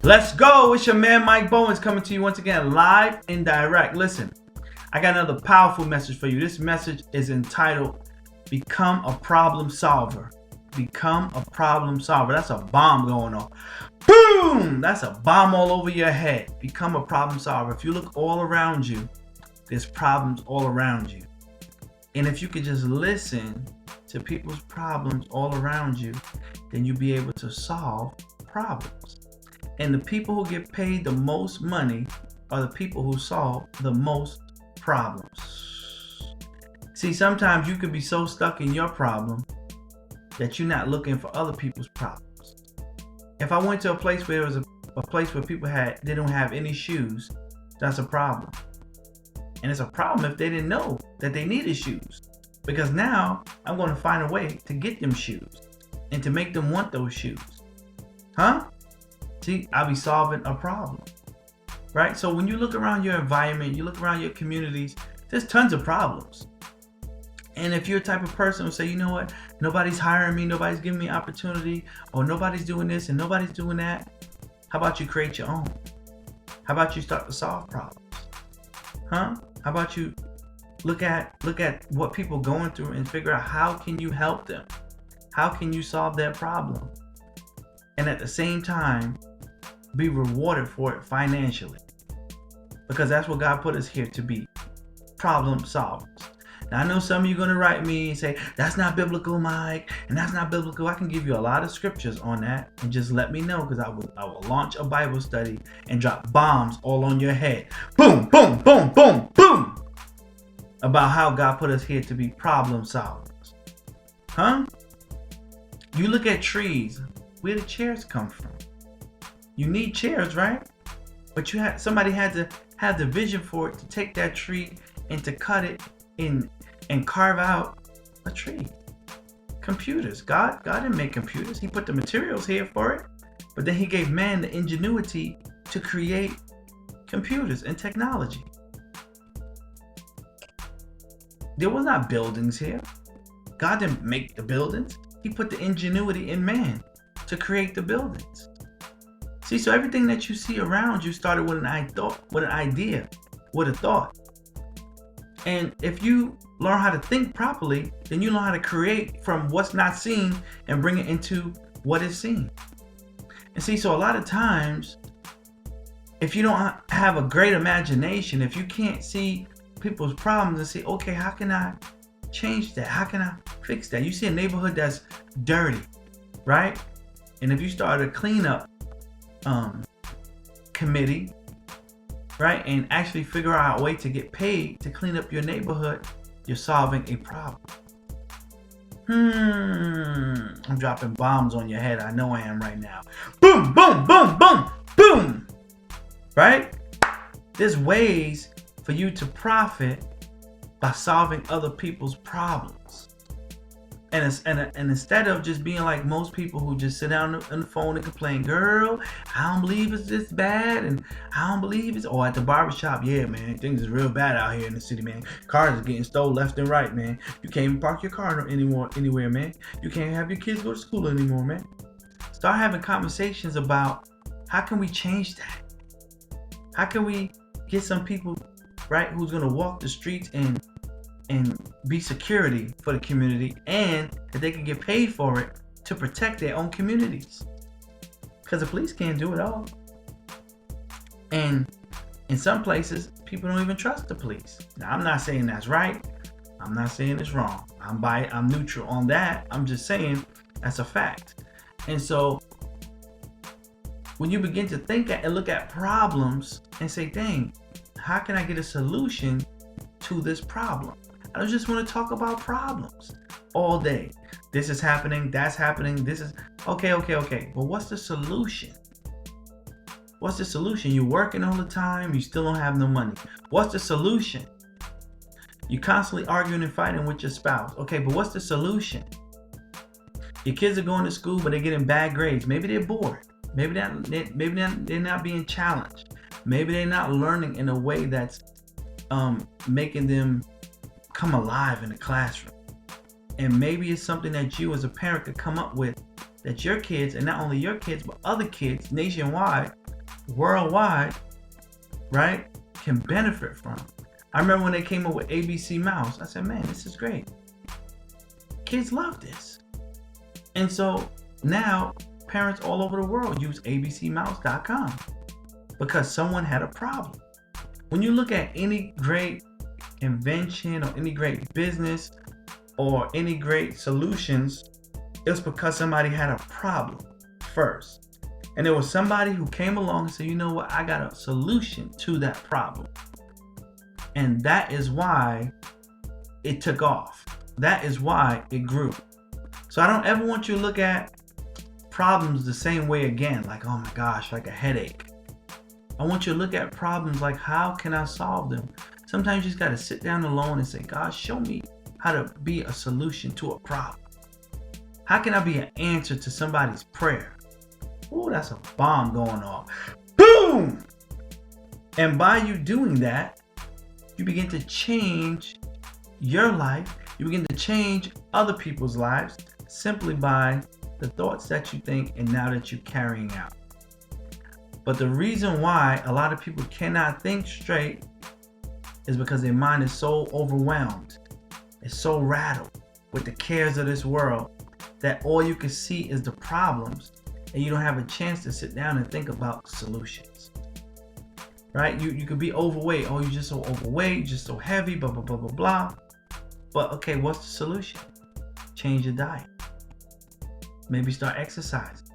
Let's go. It's your man Mike Bowens coming to you once again live and direct. Listen, I got another powerful message for you. This message is entitled Become a Problem Solver. Become a problem solver. That's a bomb going on. Boom! That's a bomb all over your head. Become a problem solver. If you look all around you, there's problems all around you. And if you could just listen to people's problems all around you, then you'll be able to solve problems. And the people who get paid the most money are the people who solve the most problems. See, sometimes you could be so stuck in your problem that you're not looking for other people's problems. If I went to a place where it was a place where people they don't have any shoes, that's a problem. And it's a problem if they didn't know that they needed shoes. Because now I'm going to find a way to get them shoes and to make them want those shoes. Huh? See, I'll be solving a problem. Right? So when you look around your environment, you look around your communities, there's tons of problems. And if you're a type of person who say, you know what, nobody's hiring me, nobody's giving me opportunity, or nobody's doing this and nobody's doing that, how about you create your own? How about you start to solve problems? Huh? How about you look at what people are going through and figure out how can you help them? How can you solve their problem? And at the same time, be rewarded for it financially. Because that's what God put us here to be, problem solvers. Now I know some of you are going to write me and say, that's not biblical, Mike, and that's not biblical. I can give you a lot of scriptures on that, and just let me know, because I will launch a Bible study and drop bombs all on your head. Boom, boom, boom, boom, boom. About how God put us here to be problem solvers. Huh? You look at trees, where the chairs come from. You need chairs, right? But somebody had to have the vision for it to take that tree and to cut it in and carve out a tree. Computers. God didn't make computers. He put the materials here for it. But then he gave man the ingenuity to create computers and technology. There was not buildings here. God didn't make the buildings. He put the ingenuity in man to create the buildings. See, so everything that you see around you started with an idea, with a thought. And if you learn how to think properly, then you learn how to create from what's not seen and bring it into what is seen. And see, so a lot of times, if you don't have a great imagination, if you can't see people's problems and say, okay, how can I change that? How can I fix that? You see a neighborhood that's dirty, right? And if you start a cleanup committee, right, and actually figure out a way to get paid to clean up your neighborhood, you're solving a problem. I'm dropping bombs on your head. I know I am right now. Boom, boom, boom, boom, boom. Right? There's ways for you to profit by solving other people's problems. And instead of just being like most people who just sit down on the phone and complain, girl, I don't believe it's this bad, and I don't believe it's, or at the barbershop, yeah, man, things is real bad out here in the city, man. Cars are getting stolen left and right, man. You can't even park your car anywhere, man. You can't have your kids go to school anymore, man. Start having conversations about how can we change that? How can we get some people, right, who's gonna walk the streets and be security for the community, and that they can get paid for it to protect their own communities, because the police can't do it all. And in some places, people don't even trust the police. Now, I'm not saying that's right. I'm not saying it's wrong. I'm neutral on that. I'm just saying that's a fact. And so when you begin to think and look at problems and say, dang, how can I get a solution to this problem? I don't just want to talk about problems all day. This is happening, that's happening, this is okay. But what's the solution? What's the solution? You're working all the time, you still don't have no money. What's the solution? You're constantly arguing and fighting with your spouse. Okay, but what's the solution? Your kids are going to school, but they're getting bad grades. Maybe they're bored. Maybe they're not being challenged. Maybe they're not learning in a way that's making them come alive in the classroom. And maybe it's something that you as a parent could come up with, that your kids, and not only your kids, but other kids nationwide worldwide, right, can benefit from. I remember when they came up with ABC Mouse, I said, man, this is great. Kids love this. And so now parents all over the world use abcmouse.com because someone had a problem. When you look at any great invention or any great business or any great solutions, it's because somebody had a problem first. And there was somebody who came along and said, you know what, I got a solution to that problem. And that is why it took off. That is why it grew. So I don't ever want you to look at problems the same way again, like, oh my gosh, like a headache. I want you to look at problems like, how can I solve them? Sometimes you just got to sit down alone and say, God, show me how to be a solution to a problem. How can I be an answer to somebody's prayer? Ooh, that's a bomb going off. Boom! And by you doing that, you begin to change your life. You begin to change other people's lives simply by the thoughts that you think and now that you're carrying out. But the reason why a lot of people cannot think straight is because their mind is so overwhelmed. It's so rattled with the cares of this world that all you can see is the problems and you don't have a chance to sit down and think about solutions. Right? You could be overweight. Oh, you're just so overweight, you're just so heavy, blah, blah, blah, blah, blah. But okay, what's the solution? Change your diet. Maybe start exercising.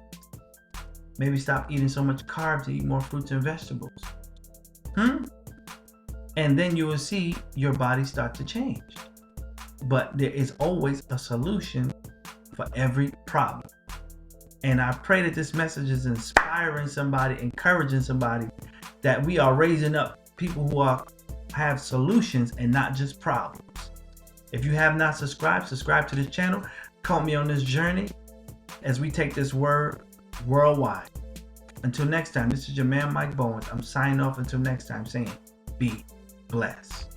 Maybe stop eating so much carbs and eat more fruits and vegetables. And then you will see your body start to change. But there is always a solution for every problem. And I pray that this message is inspiring somebody, encouraging somebody, that we are raising up people who have solutions and not just problems. If you have not subscribed to this channel. Come me on this journey as we take this word worldwide. Until next time, this is your man Mike Bowens. I'm signing off until next time, saying be blessed.